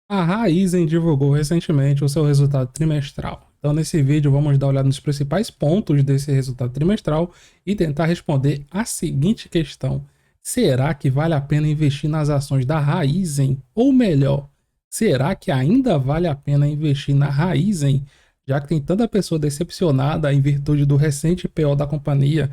A Raizen divulgou recentemente o seu resultado trimestral. Então, nesse vídeo, vamos dar uma olhada nos principais pontos desse resultado trimestral e tentar responder a seguinte questão: será que vale a pena investir nas ações da Raizen? Ou melhor, será que ainda vale a pena investir na Raizen, já que tem tanta pessoa decepcionada em virtude do recente IPO da companhia?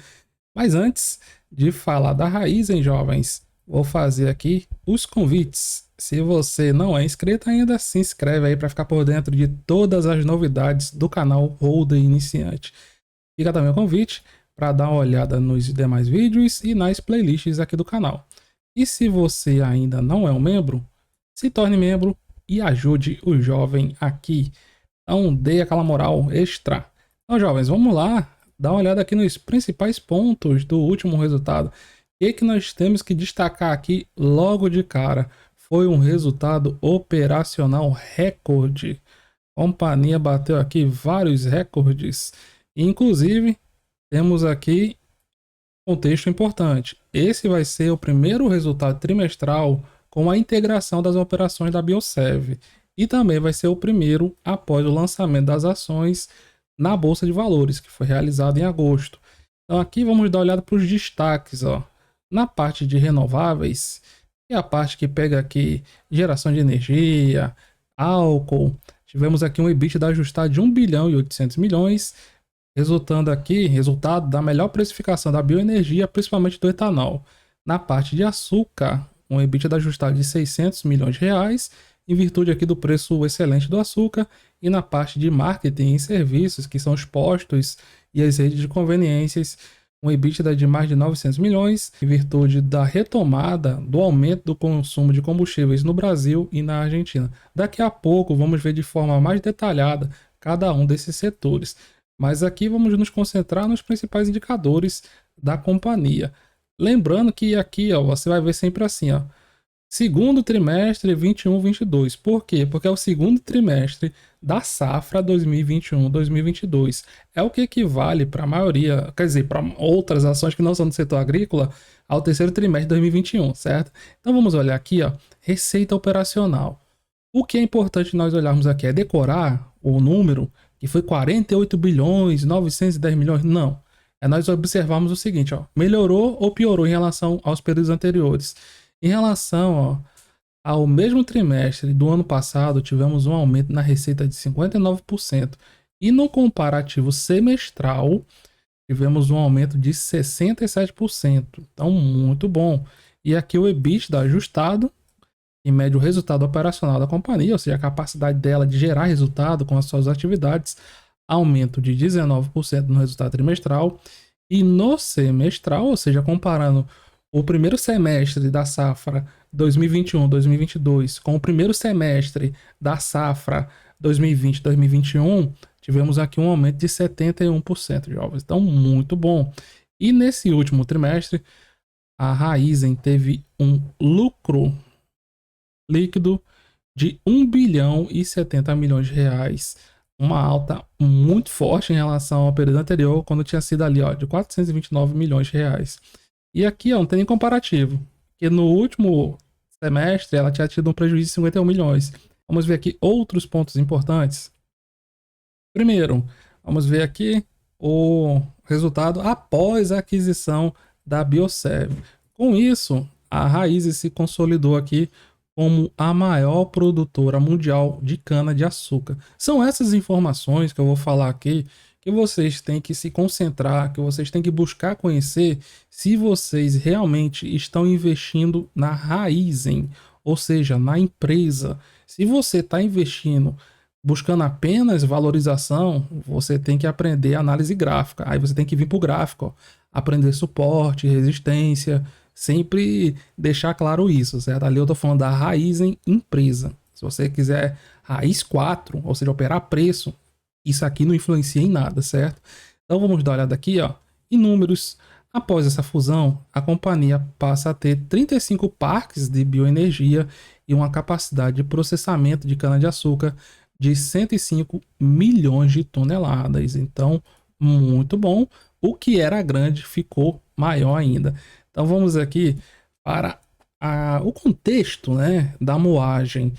Mas antes de falar da Raizen, jovens, vou fazer aqui os convites. Se você não é inscrito ainda, se inscreve aí para ficar por dentro de todas as novidades do canal Holder Iniciante. Fica também o convite para dar uma olhada nos demais vídeos e nas playlists aqui do canal. E se você ainda não é um membro, se torne membro e ajude o jovem aqui. Então dê aquela moral extra. Então, jovens, vamos lá dar uma olhada aqui nos principais pontos do último resultado. O que nós temos que destacar aqui logo de cara? Foi um resultado operacional recorde. A companhia bateu aqui vários recordes. Inclusive, temos aqui um texto importante. Esse vai ser o primeiro resultado trimestral com a integração das operações da Biosev. E também vai ser o primeiro após o lançamento das ações na Bolsa de Valores, que foi realizado em agosto. Então aqui vamos dar uma olhada para os destaques. Na parte de renováveis, que é a parte que pega aqui geração de energia, álcool, tivemos aqui um EBITDA ajustado de 1 bilhão e 800 milhões, resultado da melhor precificação da bioenergia, principalmente do etanol. Na parte de açúcar, um EBITDA ajustado de 600 milhões de reais, em virtude aqui do preço excelente do açúcar, e na parte de marketing e serviços, que são os postos e as redes de conveniências, um EBITDA de mais de 900 milhões, em virtude da retomada do aumento do consumo de combustíveis no Brasil e na Argentina. Daqui a pouco vamos ver de forma mais detalhada cada um desses setores. Mas aqui vamos nos concentrar nos principais indicadores da companhia. Lembrando que aqui você vai ver sempre assim, segundo trimestre 21-22. Por quê? Porque é o segundo trimestre da safra 2021-2022. É o que equivale para a maioria, quer dizer, para outras ações que não são do setor agrícola, ao terceiro trimestre de 2021, certo? Então vamos olhar aqui, receita operacional. O que é importante nós olharmos aqui é decorar o número, que foi 48 bilhões, 910 milhões. Não. É nós observarmos o seguinte, melhorou ou piorou em relação aos períodos anteriores. Em relação ao mesmo trimestre do ano passado, tivemos um aumento na receita de 59%. E no comparativo semestral, tivemos um aumento de 67%. Então, muito bom. E aqui o EBITDA ajustado, em média o resultado operacional da companhia, ou seja, a capacidade dela de gerar resultado com as suas atividades, aumento de 19% no resultado trimestral. E no semestral, ou seja, comparando o primeiro semestre da safra 2021-2022 com o primeiro semestre da safra 2020-2021, tivemos aqui um aumento de 71%, jovens. Então, muito bom. E nesse último trimestre, a Raizen teve um lucro líquido de 1 bilhão e 70 milhões de reais. Uma alta muito forte em relação ao período anterior, quando tinha sido ali de 429 milhões de reais. E aqui não tem nem comparativo, porque no último semestre ela tinha tido um prejuízo de 51 milhões. Vamos ver aqui outros pontos importantes. Primeiro, vamos ver aqui o resultado após a aquisição da Biosev. Com isso, a Raízen se consolidou aqui como a maior produtora mundial de cana-de-açúcar. São essas informações que eu vou falar aqui que vocês têm que se concentrar, que vocês têm que buscar conhecer se vocês realmente estão investindo na Raizen, ou seja, na empresa. Se você está investindo buscando apenas valorização, você tem que aprender análise gráfica. Aí você tem que vir para o gráfico, aprender suporte, resistência, sempre deixar claro isso, certo? Ali eu estou falando da Raizen empresa. Se você quiser raiz 4, ou seja, operar preço, isso aqui não influencia em nada, certo? Então vamos dar uma olhada aqui, em números. Após essa fusão, a companhia passa a ter 35 parques de bioenergia e uma capacidade de processamento de cana-de-açúcar de 105 milhões de toneladas. Então, muito bom. O que era grande ficou maior ainda. Então vamos aqui para o contexto, né, da moagem.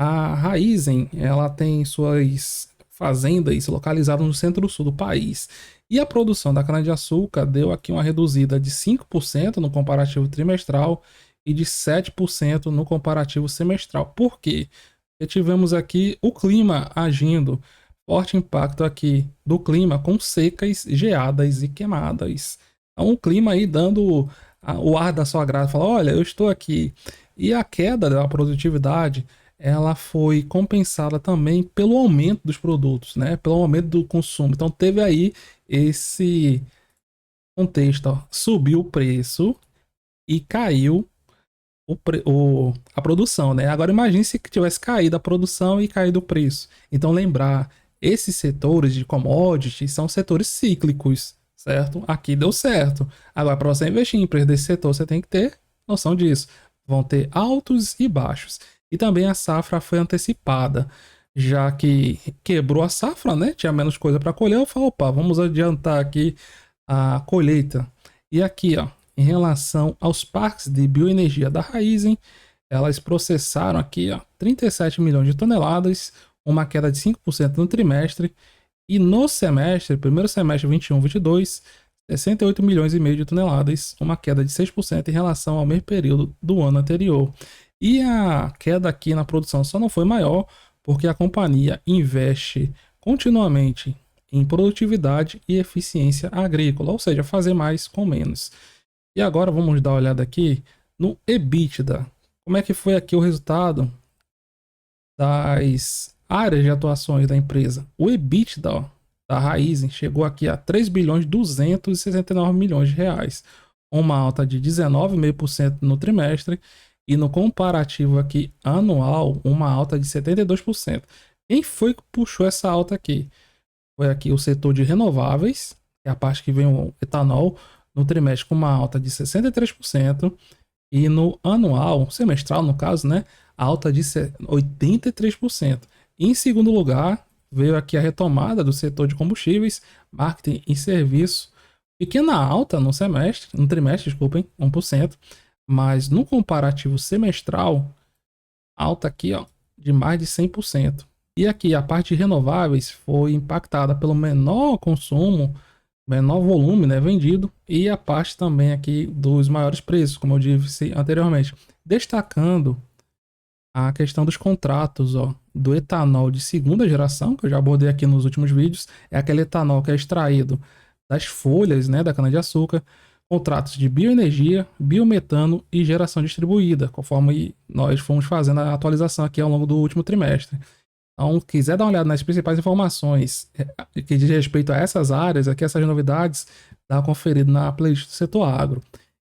A Raízen, ela tem suas fazendas localizadas no centro-sul do país. E a produção da cana-de-açúcar deu aqui uma reduzida de 5% no comparativo trimestral e de 7% no comparativo semestral. Por quê? Porque tivemos aqui o clima agindo, forte impacto aqui do clima com secas, geadas e queimadas. Então o clima aí dando o ar da sua graça, fala, olha, eu estou aqui. E a queda da produtividade, ela foi compensada também pelo aumento dos produtos, né? Pelo aumento do consumo. Então teve aí esse contexto, ó. Subiu o preço e caiu a produção, né? Agora imagine se tivesse caído a produção e caído o preço. Então lembrar, esses setores de commodities são setores cíclicos, certo? Aqui deu certo. Agora para você investir em empresa desse setor, você tem que ter noção disso. Vão ter altos e baixos. E também a safra foi antecipada, já que quebrou a safra, né? Tinha menos coisa para colher. Eu falo, opa, vamos adiantar aqui a colheita. E aqui, ó, em relação aos parques de bioenergia da Raízen, elas processaram aqui, ó, 37 milhões de toneladas, uma queda de 5% no trimestre, e no semestre, primeiro semestre 21-22, 68 milhões e meio de toneladas, uma queda de 6% em relação ao mesmo período do ano anterior. E a queda aqui na produção só não foi maior porque a companhia investe continuamente em produtividade e eficiência agrícola, ou seja, fazer mais com menos. E agora vamos dar uma olhada aqui no EBITDA. Como é que foi aqui o resultado das áreas de atuações da empresa? O EBITDA, ó, da Raízen chegou aqui a 3 bilhões 269 milhões de reais, uma alta de 19,5% no trimestre e no comparativo aqui anual, uma alta de 72%. Quem foi que puxou essa alta aqui? Foi aqui o setor de renováveis, que é a parte que vem o etanol, no trimestre com uma alta de 63% e no anual, semestral no caso, né, alta de 83%. E em segundo lugar, veio aqui a retomada do setor de combustíveis, marketing e serviço, pequena alta no semestre, no trimestre, desculpem, 1%, mas no comparativo semestral, alta aqui, ó, de mais de 100%. E aqui a parte de renováveis foi impactada pelo menor consumo, menor volume, né, vendido, e a parte também aqui dos maiores preços, como eu disse anteriormente, destacando a questão dos contratos, ó, do etanol de segunda geração, que eu já abordei aqui nos últimos vídeos, é aquele etanol que é extraído das folhas, né, da cana-de-açúcar, contratos de bioenergia, biometano e geração distribuída, conforme nós fomos fazendo a atualização aqui ao longo do último trimestre. Então, quiser dar uma olhada nas principais informações que diz respeito a essas áreas, aqui essas novidades, dá uma conferida na playlist do setor agro.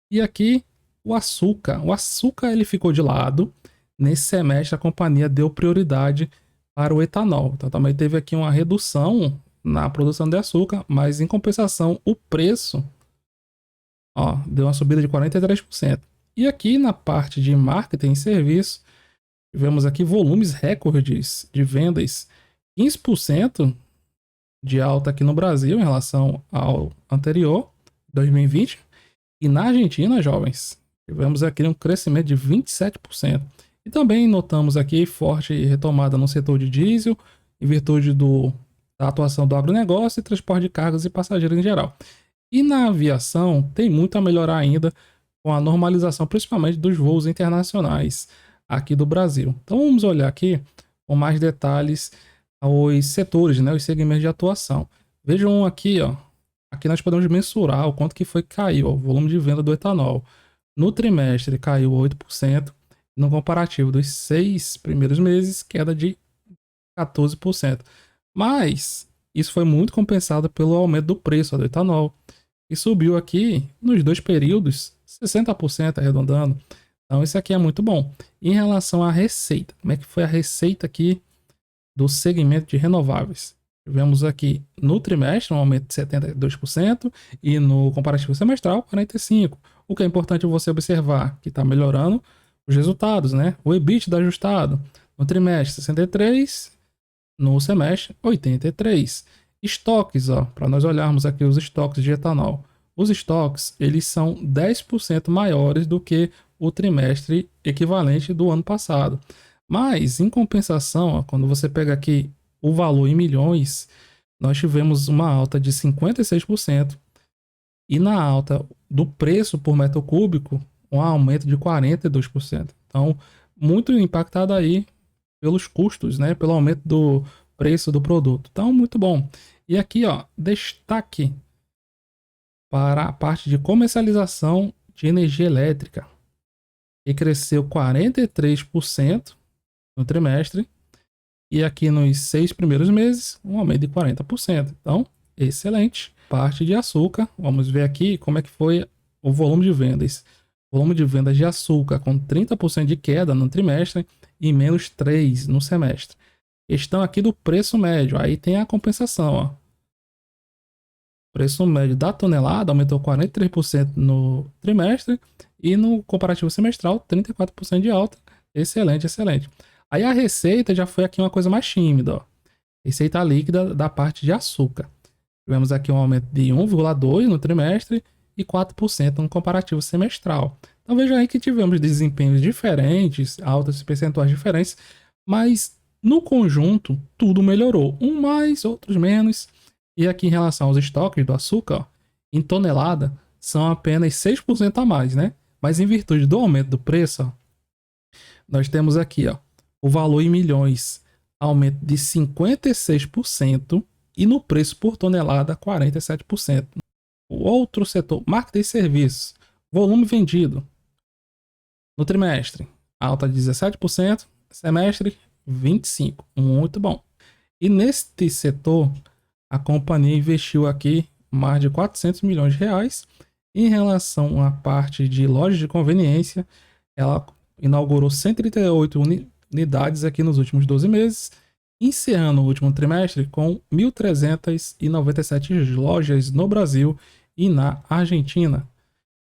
E aqui, o açúcar. O açúcar ele ficou de lado. Nesse semestre, a companhia deu prioridade para o etanol. Então, também teve aqui uma redução na produção de açúcar, mas em compensação, o preço, ó, deu uma subida de 43%. E aqui na parte de marketing e serviço, tivemos aqui volumes recordes de vendas, 15% de alta aqui no Brasil em relação ao anterior, 2020. E na Argentina, jovens, tivemos aqui um crescimento de 27%. E também notamos aqui forte retomada no setor de diesel, em virtude da atuação do agronegócio e transporte de cargas e passageiros em geral. E na aviação, tem muito a melhorar ainda com a normalização, principalmente dos voos internacionais aqui do Brasil. Então vamos olhar aqui com mais detalhes os setores, né, os segmentos de atuação. Vejam aqui, ó, aqui nós podemos mensurar o quanto que foi que caiu, ó, o volume de venda do etanol. No trimestre caiu 8%, no comparativo dos 6 primeiros meses, queda de 14%. Mas isso foi muito compensado pelo aumento do preço do etanol, que subiu aqui nos dois períodos 60%, arredondando. Então isso aqui é muito bom. Em relação à receita, como é que foi a receita aqui do segmento de renováveis? Tivemos aqui no trimestre um aumento de 72% e no comparativo semestral 45%. O que é importante você observar que está melhorando os resultados, né? O EBITDA ajustado no trimestre 63%, no semestre 83%. Estoques, ó, para nós olharmos aqui os estoques de etanol. Os estoques, eles são 10% maiores do que o trimestre equivalente do ano passado. Mas, em compensação, ó, quando você pega aqui o valor em milhões, nós tivemos uma alta de 56% e na alta do preço por metro cúbico, um aumento de 42%. Então, muito impactado aí pelos custos, né? Pelo aumento do preço do produto. Então, muito bom. E aqui, ó, destaque para a parte de comercialização de energia elétrica, que cresceu 43% no trimestre, e aqui nos 6 primeiros meses, um aumento de 40%. Então, excelente. Parte de açúcar, vamos ver aqui como é que foi o volume de vendas. Volume de vendas de açúcar com 30% de queda no trimestre e menos 3% no semestre. Questão aqui do preço médio, aí tem a compensação, ó. O preço médio da tonelada aumentou 43% no trimestre e no comparativo semestral 34% de alta. Excelente, excelente. Aí a receita já foi aqui uma coisa mais tímida, ó. Receita líquida da parte de açúcar. Tivemos aqui um aumento de 1,2% no trimestre e 4% no comparativo semestral. Então veja aí que tivemos desempenhos diferentes, altas percentuais diferentes, mas no conjunto tudo melhorou. Um mais, outros menos. E aqui em relação aos estoques do açúcar, ó, em tonelada, são apenas 6% a mais, né? Mas em virtude do aumento do preço, ó, nós temos aqui, ó, o valor em milhões, aumento de 56% e no preço por tonelada, 47%. O outro setor, marketing e serviços, volume vendido no trimestre, alta de 17%, semestre 25%, muito bom. E neste setor, a companhia investiu aqui mais de 400 milhões de reais. Em relação à parte de lojas de conveniência, ela inaugurou 138 unidades aqui nos últimos 12 meses, encerrando o último trimestre com 1.397 lojas no Brasil e na Argentina.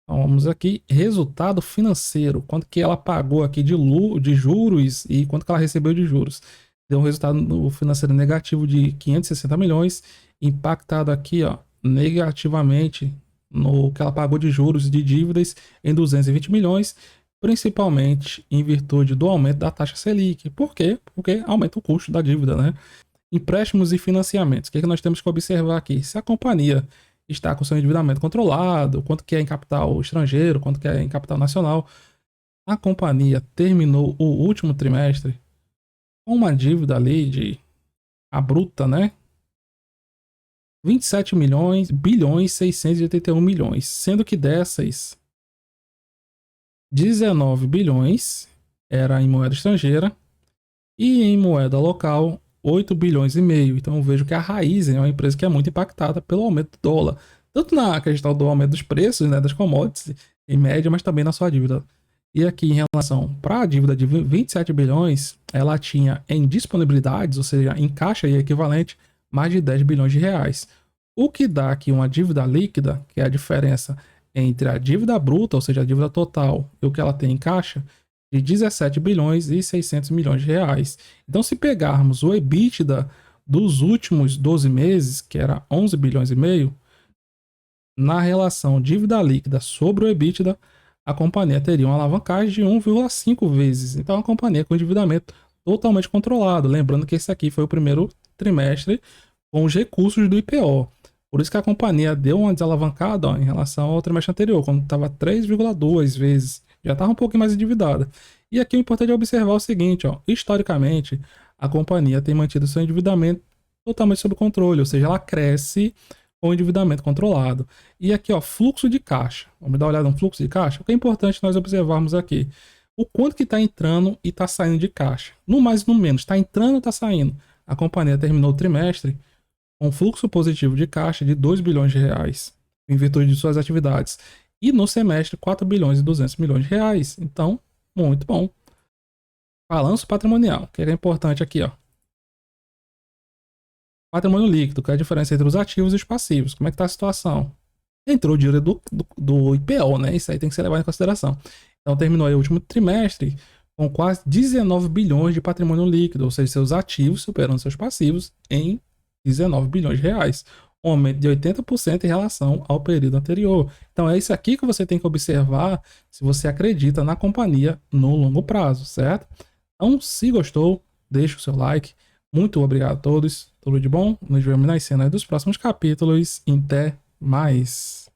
Então vamos aqui, resultado financeiro, quanto que ela pagou aqui de juros e quanto que ela recebeu de juros. Deu um resultado financeiro negativo de 560 milhões, impactado aqui, ó, negativamente no que ela pagou de juros e de dívidas em 220 milhões, principalmente em virtude do aumento da taxa Selic. Por quê? Porque aumenta o custo da dívida, né? Empréstimos e financiamentos. O que é que nós temos que observar aqui? Se a companhia está com seu endividamento controlado, quanto que é em capital estrangeiro, quanto que é em capital nacional, a companhia terminou o último trimestre com uma dívida ali de a bruta, né? 27 bilhões 681 milhões, sendo que dessas 19 bilhões era em moeda estrangeira e em moeda local 8 bilhões e meio. Então eu vejo que a Raízen é uma empresa que é muito impactada pelo aumento do dólar, tanto na questão do aumento dos preços, né, das commodities em média, mas também na sua dívida. E aqui em relação para a dívida de 27 bilhões, ela tinha em disponibilidades, ou seja, em caixa e equivalente, mais de 10 bilhões de reais. O que dá aqui uma dívida líquida, que é a diferença entre a dívida bruta, ou seja, a dívida total, e o que ela tem em caixa, de 17 bilhões e 600 milhões de reais. Então, se pegarmos o EBITDA dos últimos 12 meses, que era 11 bilhões e meio, na relação dívida líquida sobre o EBITDA, a companhia teria uma alavancagem de 1,5 vezes. Então, é uma companhia com endividamento totalmente controlado. Lembrando que esse aqui foi o primeiro trimestre com os recursos do IPO. Por isso que a companhia deu uma desalavancada, ó, em relação ao trimestre anterior, quando estava 3,2 vezes. Já estava um pouco mais endividada. E aqui o importante é observar o seguinte, ó, historicamente, a companhia tem mantido seu endividamento totalmente sob controle, ou seja, ela cresce com o endividamento controlado. E aqui, ó, fluxo de caixa. Vamos dar uma olhada no fluxo de caixa? O que é importante nós observarmos aqui? O quanto que está entrando e está saindo de caixa. No mais e no menos, está entrando ou está saindo? A companhia terminou o trimestre com fluxo positivo de caixa de 2 bilhões de reais, em virtude de suas atividades. E no semestre, 4 bilhões e 200 milhões de reais. Então, muito bom. Balanço patrimonial, que é importante aqui, ó. Patrimônio líquido, que é a diferença entre os ativos e os passivos. Como é que está a situação? Entrou o dinheiro do IPO, né? Isso aí tem que ser levado em consideração. Então, terminou aí o último trimestre com quase 19 bilhões de patrimônio líquido, ou seja, seus ativos superando seus passivos em 19 bilhões de reais. Um aumento de 80% em relação ao período anterior. Então, é isso aqui que você tem que observar se você acredita na companhia no longo prazo, certo? Então, se gostou, deixa o seu like. Muito obrigado a todos. Tudo de bom. Nos vemos nas cenas dos próximos capítulos. Até mais.